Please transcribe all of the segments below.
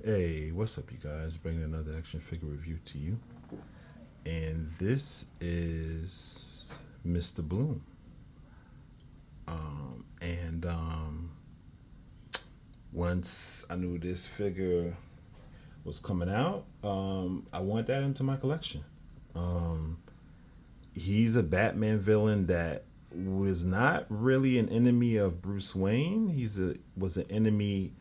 Hey, what's up, you guys? Bringing another action figure review to you. And this is Mr. Bloom. And once I knew this figure was coming out, I want that into my collection. Um, he's a Batman villain that was not really an enemy of Bruce Wayne. Was an enemy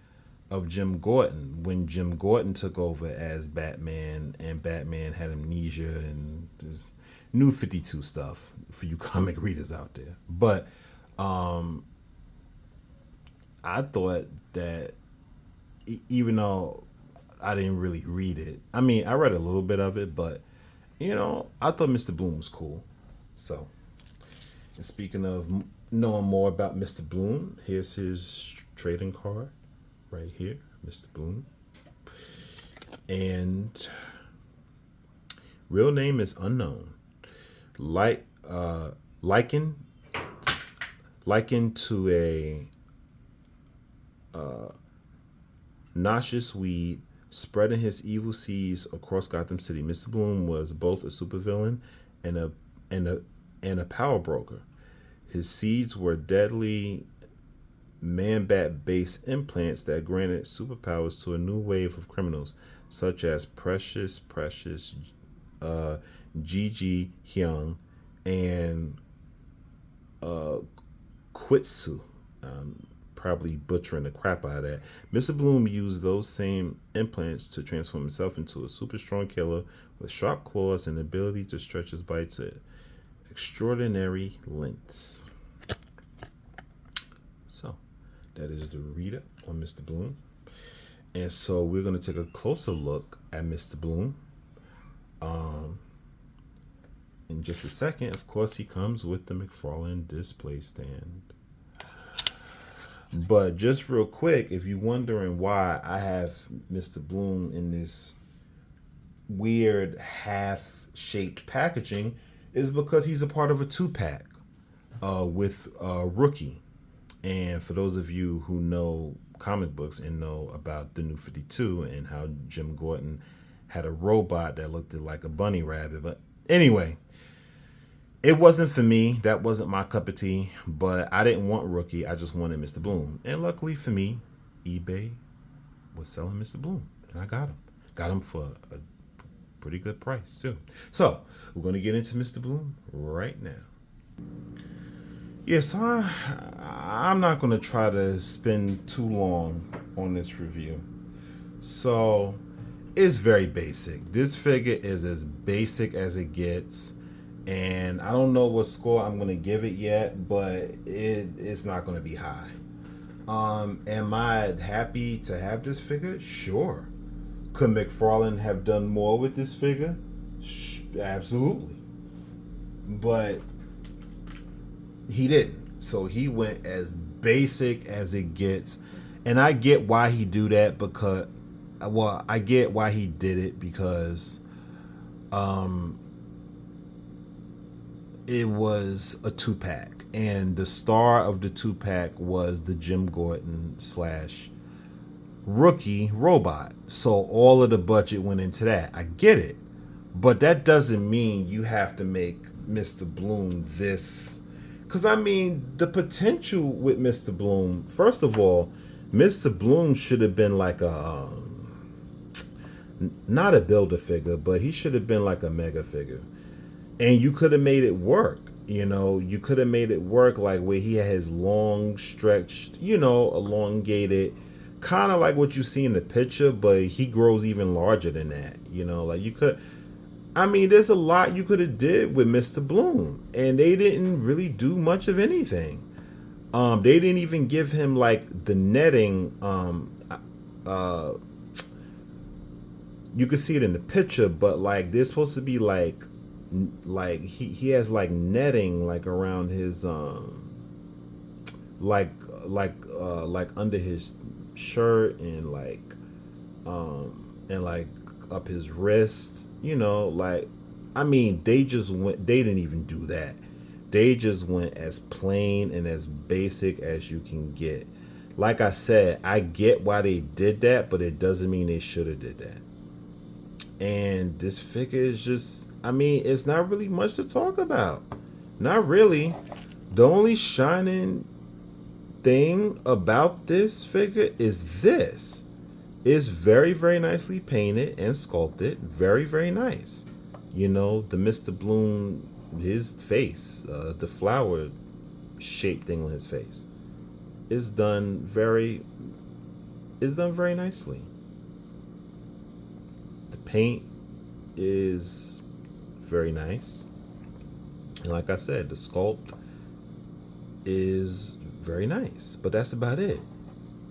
of Jim Gordon when Jim Gordon took over as Batman and Batman had amnesia and there's new 52 stuff for you comic readers out there. But I thought that even though I didn't really read it, I mean, I read a little bit of it, but I thought Mr. Bloom was cool. So, and speaking of knowing more about Mr. Bloom, here's his trading card right here, Mr. Bloom. And real name is unknown. Like likened likened to a noxious weed spreading his evil seeds across Gotham City. Mr. Bloom was both a supervillain and a and a and a power broker. His seeds were deadly man bat based implants that granted superpowers to a new wave of criminals, such as Precious, uh, Gigi Hyung, and uh, Quitsu. Probably butchering the crap out of that. Mr. Bloom used those same implants to transform himself into a super strong killer with sharp claws and the ability to stretch his bite to extraordinary lengths. So, that is the reader on Mr. Bloom. And so we're going to take a closer look at Mr. Bloom. In just a second, of course, he comes with the McFarlane display stand. But just real quick, if you're wondering why I have Mr. Bloom in this weird half shaped packaging, is because he's a part of a two pack with Rookie. And for those of you who know comic books and know about the New 52 and how Jim Gordon had a robot that looked like a bunny rabbit. But anyway, it wasn't for me. That wasn't my cup of tea. But I didn't want Rookie. I just wanted Mr. Bloom. And luckily for me, eBay was selling Mr. Bloom. And I got him. Got him for a pretty good price, too. So we're going to get into Mr. Bloom right now. Yes, I'm not going to try to spend too long on this review. So, it's very basic. This figure is as basic as it gets. And I don't know what score I'm going to give it yet, but it's not going to be high. Am I happy to have this figure? Sure. Could McFarlane have done more with this figure? Absolutely. But he didn't. So he went as basic as it gets. And I get why he do that because I get why he did it because it was a two pack. And the star of the two pack was the Jim Gordon slash Rookie robot. So all of the budget went into that. I get it. But that doesn't mean you have to make Mr. Bloom this. Because, I mean, the potential with Mr. Bloom, first of all, Mr. Bloom should have been like not a builder figure, but he should have been like a mega figure. And you could have made it work. You could have made it work like where he had his long stretched, elongated, kind of like what you see in the picture, but he grows even larger than that. Like you could. I mean, there's a lot you could have did with Mr. Bloom, and they didn't really do much of anything. They didn't even give him like the netting. Uh, you could see it in the picture, but like they're supposed to be like he has like netting like around his like like under his shirt and like up his wrist, like I mean they didn't even do that. They just went as plain and as basic as you can get. like I said, I get why they did that, but it doesn't mean they should have did that. And this figure is just, I mean, it's not really much to talk about. Not really. The only shining thing about this figure is this. It's very, very nicely painted and sculpted. Very, very nice. You know, the Mr. Bloom, his face, the flower shaped thing on his face, is done very, nicely. The paint is very nice. And like I said, the sculpt is very nice. But that's about it.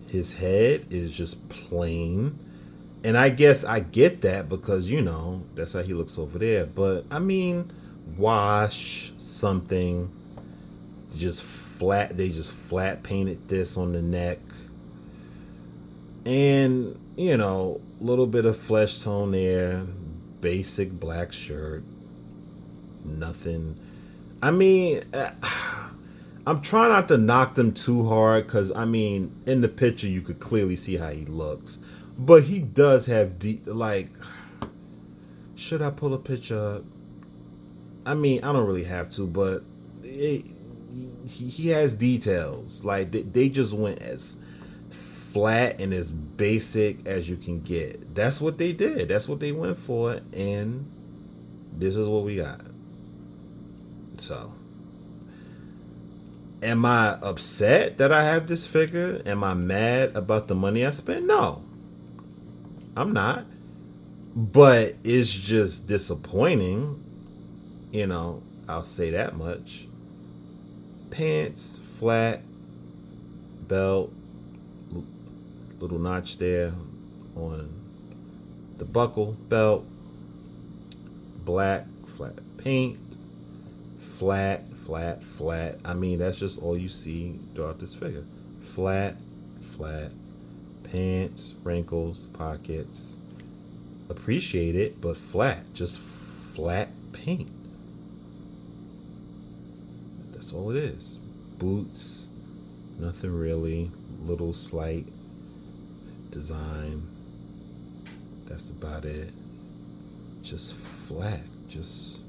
His head is just plain. And I guess I get that because, you know, that's how he looks over there. But I mean, wash something. They just flat painted this on the neck. And, you know, a little bit of flesh tone there. Basic black shirt. Nothing. I mean, I'm trying not to knock them too hard because, I mean, in the picture you could clearly see how he looks. But he does have should I pull a picture up? I mean, I don't really have to, but he has details. Like, they just went as flat and as basic as you can get. That's what they did. That's what they went for. And this is what we got. So, am I upset that I have this figure? Am I mad about the money I spent? No, I'm not. But it's just disappointing. You know, I'll say that much. Pants, flat, belt, little notch there on the buckle, belt, black, flat paint, flat. I mean, that's just all you see throughout this figure. Flat, pants, wrinkles, pockets. Appreciate it, but flat. Just flat paint. That's all it is. Boots, nothing really. Little slight design. That's about it. Just flat. It's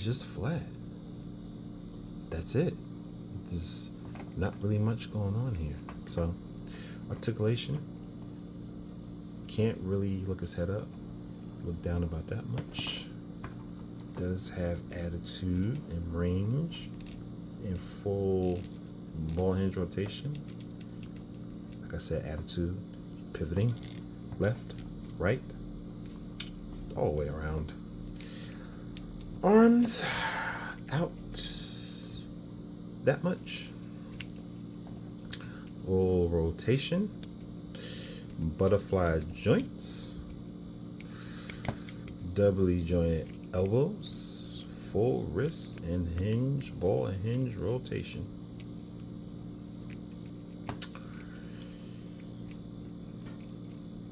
just flat. That's it. There's not really much going on here. So, articulation. Can't really look his head up. Look down about that much. Does have attitude and range and full ball hinge rotation. Like I said, attitude, pivoting, left, right, all the way around. Arms out that much. Full rotation. Butterfly joints. Doubly jointed elbows. Full wrist and hinge, ball and hinge rotation.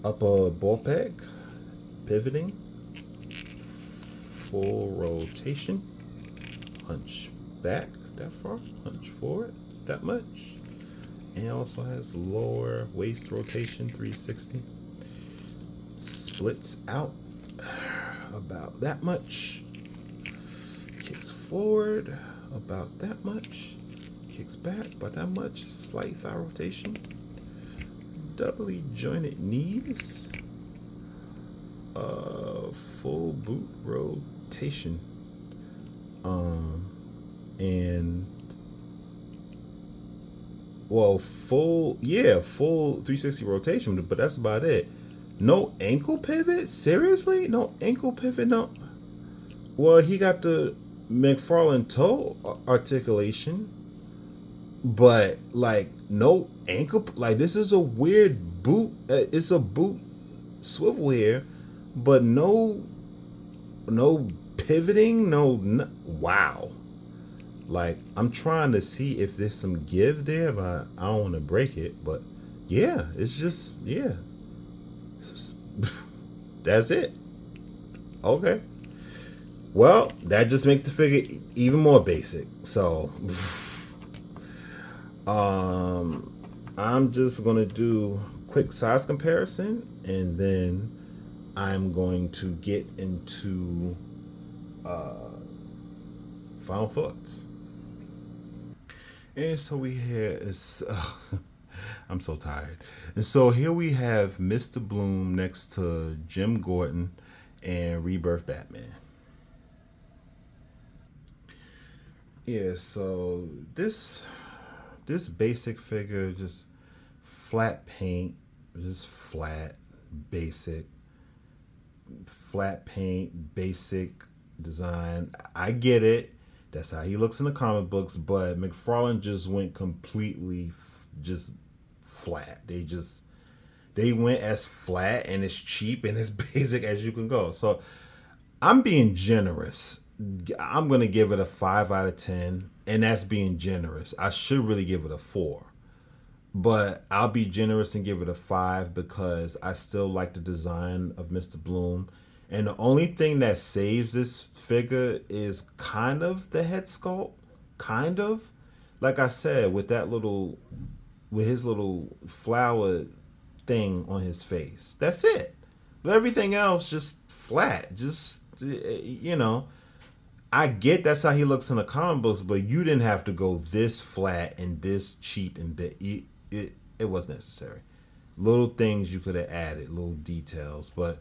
Upper ball peg. Pivoting. Full rotation. Hunch back that far. Hunch forward that much. And also has lower waist rotation, 360. Splits out about that much. Kicks forward about that much. Kicks back about that much. Slight thigh rotation. Doubly jointed knees. Full boot rotation. And well, full 360 rotation, but that's about it. No ankle pivot? Seriously? No ankle pivot? No. Well, he got the McFarlane toe articulation, but like no ankle. Like, this is a weird boot. It's a boot swivel here, but no pivoting. No. Wow. Like, I'm trying to see if there's some give there, but I don't want to break it. But yeah, it's just, yeah. That's it. Okay. Well, that just makes the figure even more basic. So, I'm just gonna do quick size comparison, and then I'm going to get into final thoughts. And so we have is I'm so tired. And so here we have Mr. Bloom next to Jim Gordon and Rebirth Batman. Yeah, so this basic figure, just flat paint, just flat, basic, flat paint, basic design. I get it. That's how he looks in the comic books, but McFarlane just went completely just flat. They went as flat and as cheap and as basic as you can go. So I'm being generous. I'm gonna give it a 5 out of 10, and that's being generous. I should really give it a 4, but I'll be generous and give it a 5 because I still like the design of Mr. Bloom. And the only thing that saves this figure is kind of the head sculpt, kind of. Like I said, with his little flower thing on his face. That's it. But everything else just flat. Just I get that's how he looks in the comic books, but you didn't have to go this flat and this cheap and it was necessary. Little things you could have added, little details, but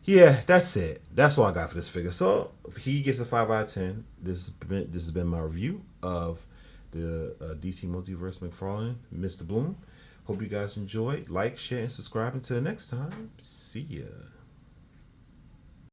yeah, that's it. That's all I got for this figure. So if he gets a 5 out of 10, this has been my review of the DC Multiverse McFarlane, Mr. Bloom. Hope you guys enjoyed. Like, share, and subscribe. Until next time, see ya.